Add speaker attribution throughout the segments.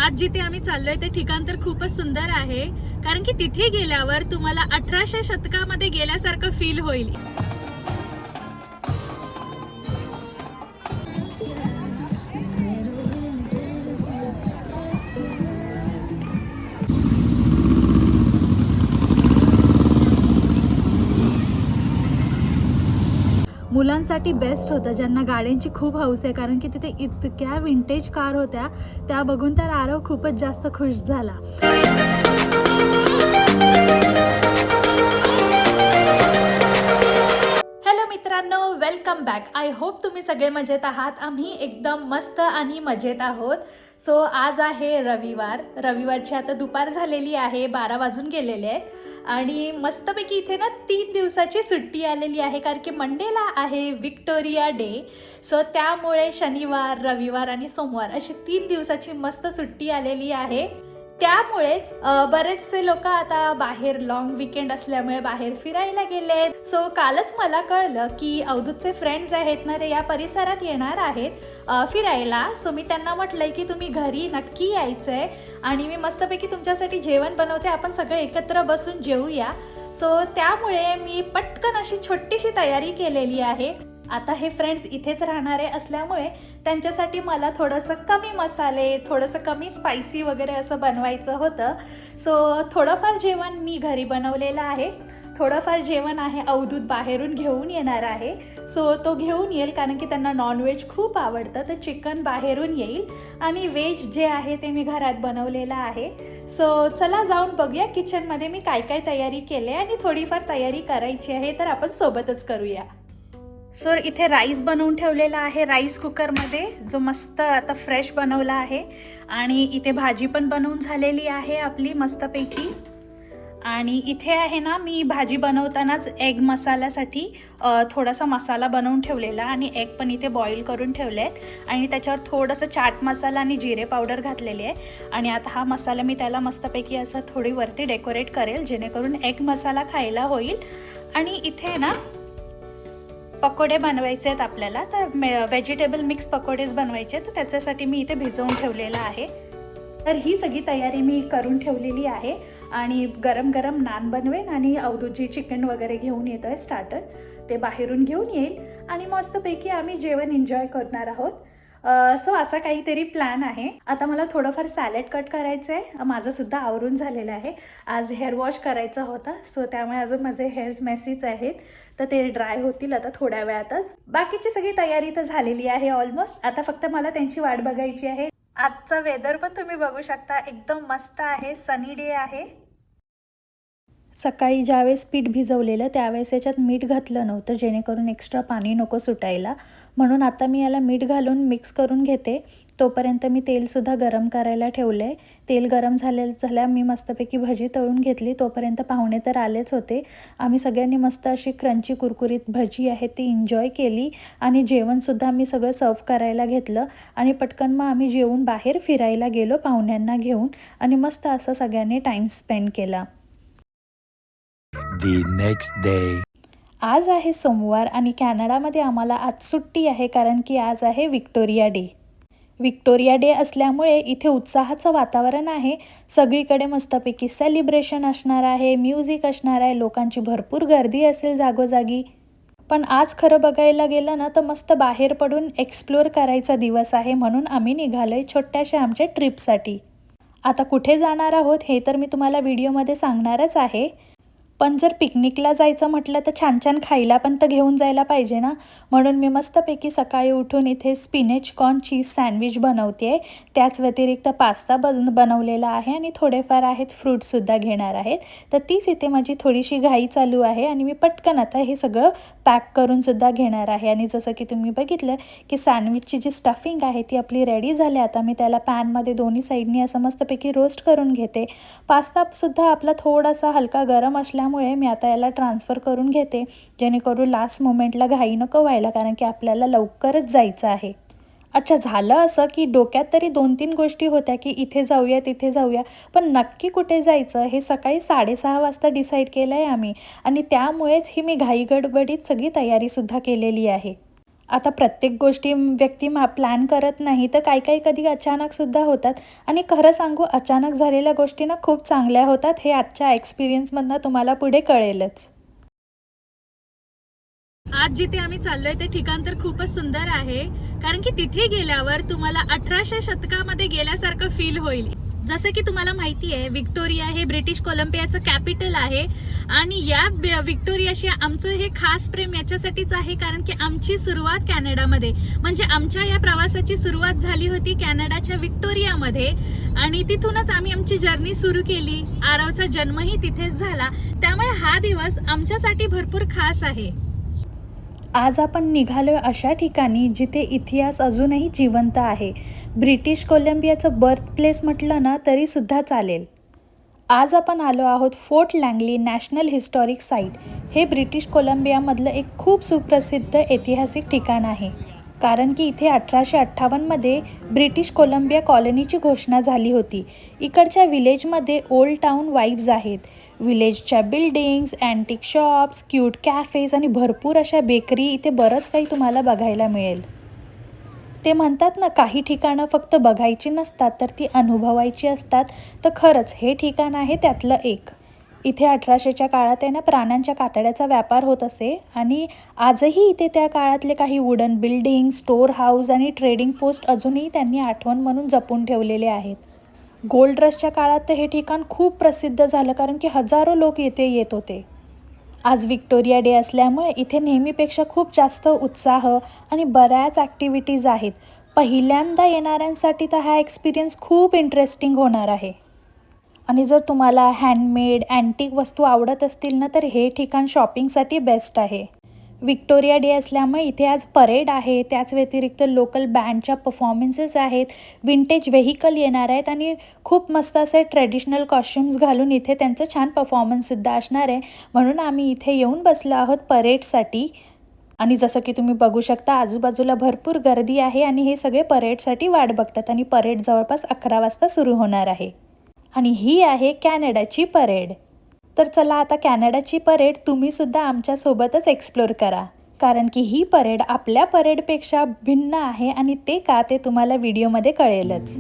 Speaker 1: आज जिथे आम्ही चाललोय ते ठिकाण तर खूपच सुंदर आहे, कारण की तिथे गेल्यावर तुम्हाला 1800 शतकामध्ये गेल्यासारखं फील होईल. मुलांसाठी बेस्ट होतं ज्यांना गाड्यांची खूप हौस आहे, कारण की तिथे इतक्या विंटेज कार होत्या. त्या बघून तर आरव खूपच जास्त खुश झाला. हॅलो मित्रांनो, वेलकम बॅक. आय होप तुम्ही सगळे मजेत आहात. आम्ही एकदम मस्त आणि मजेत आहोत. सो आज आहे रविवारची आता दुपार झालेली आहे, 12 वाजून गेलेले आहेत आणि मस्तपैकी इथे ना 3 दिवसाची सुट्टी आलेली आहे, कारण की मंडेला आहे विक्टोरिया डे. सो त्यामुळे शनिवार, रविवार आणि सोमवार अशी 3 दिवसाची मस्त सुट्टी आलेली आहे. त्यामुळेच बरेचसे लोक आता बाहेर लॉंग विकेंड असल्यामुळे बाहेर फिरायला गेलेत. सो कालच मला कळलं की अवधूतचे फ्रेंड्स आहेत ना, ते या परिसरात येणार आहेत फिरायला. सो मी त्यांना म्हटलंय की तुम्ही घरी नक्की यायचंय आणि मी मस्तपैकी तुमच्यासाठी जेवण बनवते, आपण सगळे एकत्र बसून जेवूया. सो त्यामुळे मी पटकन अशी छोटीशी तयारी केलेली आहे. आता हे फ्रेंड्स इथेच राहणारे असल्यामुळे त्यांच्यासाठी मला थोडंसं कमी मसाले, थोडंसं कमी स्पायसी वगैरे असं बनवायचं होतं. सो थोडंफार जेवण मी घरी बनवलेलं आहे, थोडंफार जेवण आहे अवधूत बाहेरून घेऊन येणार आहे. सो तो घेऊन येईल, कारण की त्यांना नॉनव्हेज खूप आवडतं, तर चिकन बाहेरून येईल आणि व्हेज जे आहे ते मी घरात बनवलेलं आहे. सो चला जाऊन बघूया किचनमध्ये मी काय काय तयारी केली आणि थोडीफार तयारी करायची आहे, तर आपण सोबतच करूया. सो इथे राईस बनवून ठेवलेला आहे राईस कुकरमध्ये, जो मस्त आता फ्रेश बनवला आहे. आणि इथे भाजी पण बनवून झालेली आहे आपली मस्तपैकी. आणि इथे आहे ना, मी भाजी बनवतानाच एग मसाल्यासाठी थोडासा मसाला बनवून ठेवलेला आणि एग पण इथे बॉईल करून ठेवले आहेत आणि त्याच्यावर थोडंसं चाट मसाला आणि जिरे पावडर घातलेली आहे. आणि आता हा मसाला मी त्याला मस्तपैकी असं थोडी वरती डेकोरेट करेल, जेणेकरून एग मसाला खायला होईल. आणि इथे ना पकोडे बनवायचे आहेत आपल्याला, तर व्हेजिटेबल मिक्स पकोडेच बनवायचे, तर त्याच्यासाठी मी इथे भिजवून ठेवलेलं आहे. तर ही सगळी तयारी मी करून ठेवलेली आहे आणि गरम गरम नान बनवेन आणि अवधूतजी चिकन वगैरे घेऊन येतो आहे स्टार्टर, ते बाहेरून घेऊन येईल आणि मस्तपैकी आम्ही जेवण एन्जॉय करणार आहोत. सो असा काहीतरी प्लॅन आहे. आता मला थोडंफार सॅलड कट करायचं आहे, माझंसुद्धा आवरून झालेलं आहे. आज हेअर वॉश करायचा होता, सो त्यामुळे अजून माझे हेअर्स मेसीच आहेत, तर ते ड्राय होतील आता थोड्या वेळातच. बाकीची सगळी तयारी तर झालेली आहे ऑलमोस्ट, आता फक्त मला त्यांची वाट बघायची आहे. आजचा वेदर पण तुम्ही बघू शकता, एकदम मस्त आहे, सनी डे आहे. सकाळी ज्यावेळेस पीठ भिजवलेलं त्यावेळेस याच्यात मीठ घातलं नव्हतं, जेणेकरून एक्स्ट्रा पाणी नको सुटायला, म्हणून आता मी याला मीठ घालून मिक्स करून घेते. तोपर्यंत मी तेलसुद्धा गरम करायला ठेवलं आहे. तेल गरम झाल्या मी मस्तपैकी भजी तळून घेतली. तोपर्यंत पाहुणे तर आलेच होते. आम्ही सगळ्यांनी मस्त अशी क्रंची कुरकुरीत भजी आहे ती एन्जॉय केली आणि जेवणसुद्धा मी सगळं सर्व करायला घेतलं आणि पटकन मग आम्ही जेवून बाहेर फिरायला गेलो पाहुण्यांना घेऊन आणि मस्त असं सगळ्यांनी टाईम स्पेंड केला.
Speaker 2: The next day.
Speaker 1: आज आहे सोमवार आणि कॅनडामध्ये आम्हाला आज सुट्टी आहे, कारण की आज आहे विक्टोरिया डे. विक्टोरिया डे असल्यामुळे इथे उत्साहाचं वातावरण आहे. सगळीकडे मस्तपैकी सेलिब्रेशन असणार आहे, म्युझिक असणार आहे, लोकांची भरपूर गर्दी असेल जागोजागी. पण आज खरं बघायला गेलं ना, तर मस्त बाहेर पडून एक्सप्लोर करायचा दिवस आहे, म्हणून आम्ही निघालोय छोट्याशा आमच्या ट्रिपसाठी. आता कुठे जाणार आहोत हे तर मी तुम्हाला व्हिडिओमध्ये सांगणारच आहे. पण जर पिकनिकला जायचं म्हटलं तर छान छान खायला पण तर घेऊन जायला पाहिजे ना, म्हणून मी मस्तपैकी सकाळी उठून इथे स्पिनेच कॉर्न चीज सँडविच बनवते आहे. त्याच व्यतिरिक्त पास्ता बनवलेला आहे आणि थोडेफार आहेत फ्रूट्ससुद्धा घेणार आहेत. तर तीच इथे माझी थोडीशी घाई चालू आहे आणि मी पटकन आता हे सगळं पॅक करूनसुद्धा घेणार आहे. आणि जसं की तुम्ही बघितलं की सँडविचची जी स्टफिंग आहे ती आपली रेडी झाली. आता मी त्याला पॅनमध्ये दोन्ही साईडनी असं मस्तपैकी रोस्ट करून घेते. पास्तासुद्धा आपला थोडासा हलका गरम असल्यामुळे मी आता याला ट्रान्सफर करून घेते, जेणेकरून लास्ट मोमेंटला घाई नको व्हायला, कारण की आपल्याला लवकरच जायचं आहे. अच्छा, झालं असं की डोक्यात तरी 2-3 गोष्टी होत्या की इथे जाऊया तिथे जाऊया, पण नक्की कुठे जायचं हे सकाळी 6:30 वाजता डिसाईड केलं आहे आम्ही आणि त्यामुळेच ही मी घाईगडबडीत सगळी तयारीसुद्धा केलेली आहे. आता प्रत्येक गोष्टी व्यक्ती प्लॅन करत नाही, तर काही कधी अचानकसुद्धा होतात आणि खरं सांगू अचानक झालेल्या गोष्टी ना खूप चांगल्या होतात. हे आजच्या एक्सपिरियन्समधनं तुम्हाला पुढे कळेलच. आज जिथे आम्ही चाललोय ते ठिकाण तर खूपच सुंदर आहे, कारण की तिथे गेल्यावर तुम्हाला 1800 शतकामध्ये गेल्यासारखं फील होईल. जसं की तुम्हाला माहिती आहे, विक्टोरिया हे ब्रिटिश कोलंबियाचं कॅपिटल आहे आणि या विक्टोरियाशी आमचं हे खास प्रेम याच्यासाठीच आहे, कारण की आमची सुरुवात कॅनडामध्ये, म्हणजे आमच्या या प्रवासाची सुरुवात झाली होती कॅनडाच्या विक्टोरियामध्ये आणि तिथूनच आम्ही आमची जर्नी सुरू केली. आरवचा जन्मही तिथेच झाला, त्यामुळे हा दिवस आमच्यासाठी भरपूर खास आहे. आज आपण निघालोय अशा ठिकाणी जिथे इतिहास अजूनही जिवंत आहे. ब्रिटिश कोलंबियाचं बर्थ प्लेस म्हटलं ना तरीसुद्धा चालेल. आज आपण आलो आहोत फोर्ट लँग्ली नॅशनल हिस्टॉरिक साईट. हे ब्रिटिश कोलंबियामधलं एक खूप सुप्रसिद्ध ऐतिहासिक ठिकाण आहे, कारण की इथे 1858मध्ये ब्रिटिश कोलंबिया कॉलनीची घोषणा झाली होती. इकडच्या विलेजमध्ये ओल्ड टाऊन वाईब्स आहेत. विलेजच्या buildings, antique shops, cute cafes आणि भरपूर अशा बेकरी, इथे बरंच काही तुम्हाला बघायला मिळेल. ते म्हणतात ना, काही ठिकाणं फक्त बघायची नसतात तर ती अनुभवायची असतात. तर खरंच हे ठिकाण आहे त्यातलं एक. इथे 1800च्या काळात आहे ना प्राण्यांच्या कातड्याचा व्यापार होत असे आणि आजही इथे त्या काळातले काही वुडन बिल्डिंग, स्टोअर हाऊस आणि ट्रेडिंग पोस्ट अजूनही त्यांनी आठवण म्हणून जपून ठेवलेले आहेत. गोल्ड रशच्या काळात तर हे ठिकाण खूप प्रसिद्ध झालं, कारण की हजारो लोक येथे येत होते. आज विक्टोरिया डे असल्यामुळे इथे नेहमीपेक्षा खूप जास्त उत्साह आणि बऱ्याच ॲक्टिव्हिटीज आहेत. पहिल्यांदा येणाऱ्यांसाठी तर हा एक्सपिरियन्स खूप इंटरेस्टिंग होणार आहे. आणि जर तुम्हाला हँडमेड अँटिक वस्तू आवडत असतील ना, तर हे ठिकाण शॉपिंगसाठी बेस्ट आहे. विक्टोरिया डे असल्यामुळे इथे आज परेड आहे. त्याच व्यतिरिक्त लोकल बँडच्या परफॉर्मन्सेस आहेत, विंटेज व्हेकल येणार आहेत आणि खूप मस्त असे ट्रेडिशनल कॉस्ट्युम्स घालून इथे त्यांचं छान परफॉर्मन्ससुद्धा असणार आहे. म्हणून आम्ही इथे येऊन बसलो आहोत परेडसाठी. आणि जसं की तुम्ही बघू शकता आजूबाजूला भरपूर गर्दी आहे आणि हे सगळे परेडसाठी वाट बघतात आणि परेड जवळपास 11 वाजता सुरू होणार आहे. आणि ही आहे कॅनडाची परेड. तर चला आता कॅनडाची परेड तुम्हीसुद्धा आमच्यासोबतच एक्सप्लोर करा, कारण की ही परेड आपल्या परेडपेक्षा भिन्न आहे आणि ते का ते तुम्हाला व्हिडिओमध्ये कळेलच.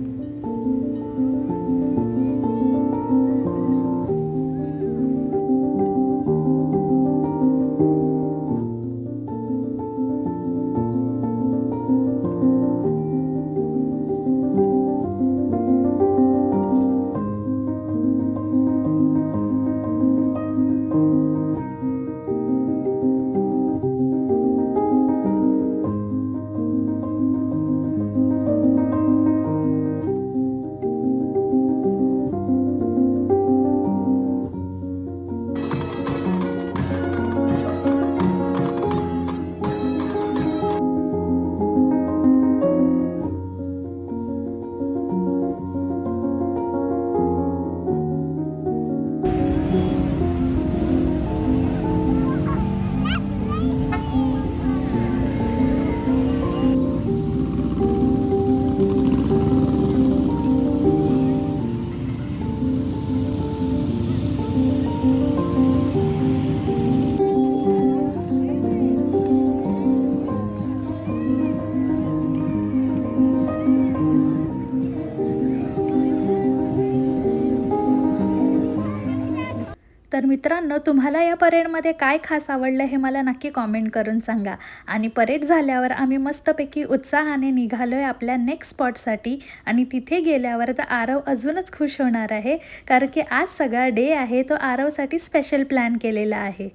Speaker 1: तर मित्रांनो, तुम्हाला या परेडमध्ये काय खास आवडलं हे मला नक्की कॉमेंट करून सांगा. आणि परेड झाल्यावर आम्ही मस्तपैकी उत्साहाने निघालो आहे आपल्या नेक्स्ट स्पॉटसाठी. आणि तिथे गेल्यावर तर आरव अजूनच खुश होणार आहे, कारण की आज सगळा डे आहे तो आरवसाठी स्पेशल प्लॅन केलेला आहे.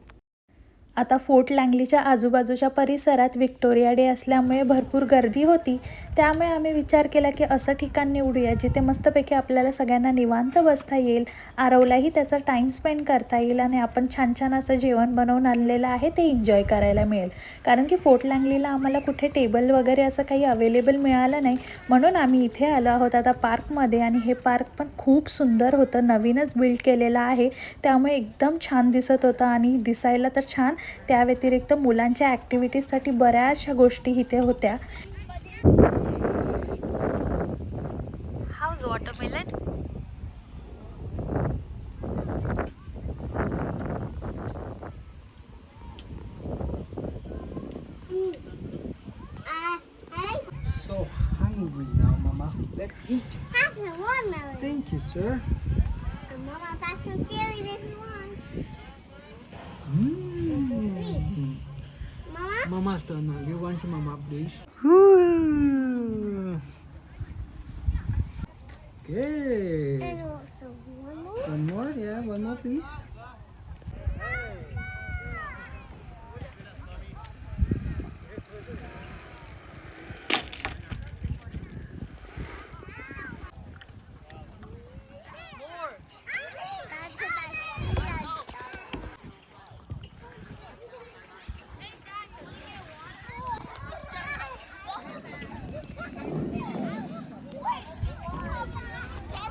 Speaker 1: आता फोर्ट लँग्लीच्या आजूबाजूच्या परिसरात विक्टोरिया डे असल्यामुळे भरपूर गर्दी होती, त्यामुळे आम्ही विचार केला की असं ठिकाण निवडूया जिथे मस्तपैकी आपल्याला सगळ्यांना निवांत बसता येईल, आरवलाही त्याचा टाईम स्पेंड करता येईल आणि आपण छान छान असं जेवण बनवून आणलेलं आहे ते एन्जॉय करायला मिळेल. कारण की फोर्ट लँग्लीला आम्हाला कुठे टेबल वगैरे असं काही अवेलेबल मिळालं नाही, म्हणून आम्ही इथे आलो आहोत आता पार्कमध्ये. आणि हे पार्क पण खूप सुंदर होतं, नवीनच बिल्ड केलेलं आहे, त्यामुळे एकदम छान दिसत होतं आणि दिसायला तर छान. त्या व्यतिरिक्त मुलांच्या ॲक्टिव्हिटीजसाठी बऱ्याचशा गोष्टी इथे होत्या. House watermelon.
Speaker 2: Let's eat.
Speaker 3: Have some watermelon.
Speaker 2: Thank you, sir.
Speaker 3: And Mama, pack some cherries if you want.
Speaker 2: Mm.
Speaker 3: Mama?
Speaker 2: Mama's turn now. You want to Mama, please? Ooh. Good.
Speaker 3: And also one more.
Speaker 2: One more, yeah, one more, please.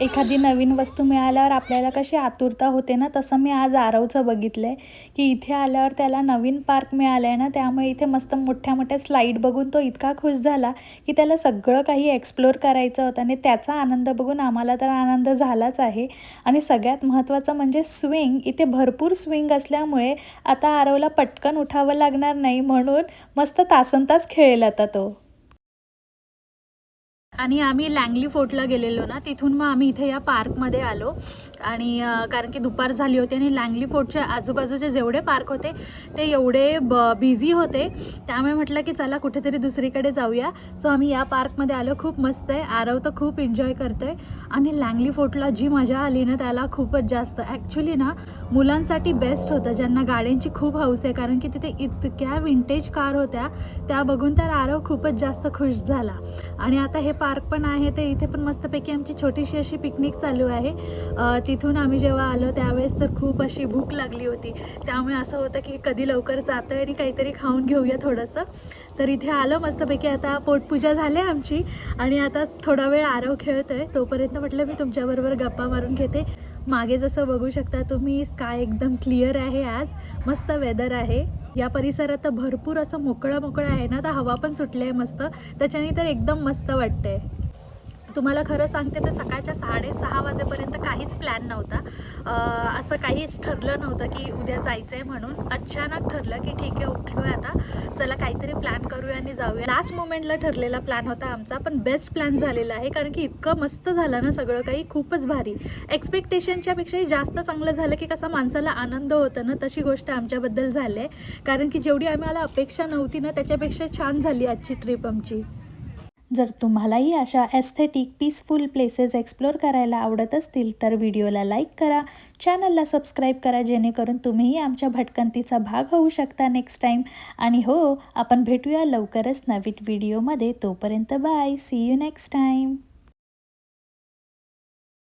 Speaker 1: एखादी नवीन वस्तू मिळाल्यावर आपल्याला कशी आतुरता होते ना, तसं मी आज आरवचं बघितलं आहे की इथे आल्यावर त्याला नवीन पार्क मिळालं आहे ना, त्यामुळे इथे मस्त मोठ्या मोठ्या स्लाईड बघून तो इतका खुश झाला की त्याला सगळं काही एक्सप्लोर करायचं होतं आणि त्याचा आनंद बघून आम्हाला तर आनंद झालाच आहे. आणि सगळ्यात महत्त्वाचं म्हणजे स्विंग, इथे भरपूर स्विंग असल्यामुळे आता आरवला पटकन उठावं लागणार नाही, म्हणून मस्त तासनतास खेळेल आता तो. आणि आम्ही लँगली फोर्टला गेलेलो ना, तिथून मग आम्ही इथे या पार्कमध्ये आलो आणि कारण की दुपार झाली होती आणि लँगली फोर्टच्या आजूबाजूचे जेवढे पार्क होते ते एवढे बिझी होते, त्यामुळे म्हटलं की चला कुठेतरी दुसरीकडे जाऊया. सो आम्ही या पार्कमध्ये आलो. खूप मस्त आहे. आरव तर खूप एन्जॉय करतो आहे आणि लँगली फोर्टला जी मजा आली ना त्याला खूपच जास्त. ॲक्च्युली ना मुलांसाठी बेस्ट होतं ज्यांना गाड्यांची खूप हौस आहे, कारण की तिथे इतक्या विंटेज कार होत्या, त्या बघून तर आरव खूपच जास्त खुश झाला. आणि आता हे पार्क पण आहे ते इथे पण मस्तपैकी आमची छोटीशी अशी पिकनिक चालू आहे. तिथून आम्ही जेव्हा आलो त्यावेळेस तर खूप अशी भूक लागली होती, त्यामुळे असं होतं की कधी लवकर जातो आहे आणि काहीतरी खाऊन घेऊया थोडंसं. तर इथे आलो मस्तपैकी. आता पोटपूजा झाली आमची आणि आता थोडा वेळ आरव खेळतो आहे, तोपर्यंत म्हटलं मी तुमच्याबरोबर गप्पा मारून घेते. मागे जसं बघू शकता तुम्ही, स्काय एकदम क्लिअर आहे, आज मस्त वेदर आहे. या परिसरात भरपूर असं मोकळं आहे ना, तर हवा पण सुटली आहे मस्त, त्याच्याने तर एकदम मस्त वाटतंय. तुम्हाला खरं सांगते तर सकाळच्या 6:30 वाजेपर्यंत काहीच प्लॅन नव्हता, असं काहीच ठरलं नव्हतं की उद्या जायचं आहे म्हणून. अचानक ठरलं की ठीक आहे, उठलो आहे आता, चला काहीतरी प्लॅन करूया आणि जाऊया. लास्ट मोमेंटला ठरलेला प्लॅन होता आमचा, पण बेस्ट प्लॅन झालेला आहे, कारण की इतकं मस्त झालं ना सगळं काही, खूपच भारी. एक्सपेक्टेशनच्या पेक्षाही जास्त चांगलं झालं की कसा माणसाला आनंद होतं ना, तशी गोष्ट आमच्याबद्दल झाली आहे. कारण की जेवढी आम्हाला अपेक्षा नव्हती ना त्याच्यापेक्षा छान झाली आजची ट्रिप आमची. जर तुम्हालाही अशा एस्थेटिक पीसफुल प्लेसेस एक्सप्लोर करायला आवडत असतील तर व्हिडिओला लाईक करा, चॅनलला सबस्क्राईब करा, जेणेकरून तुम्हीही आमच्या भटकंतीचा भाग होऊ शकता नेक्स्ट टाईम. आणि हो, आपण भेटूया लवकरच नवीन व्हिडिओमध्ये. तोपर्यंत bye, see you next time.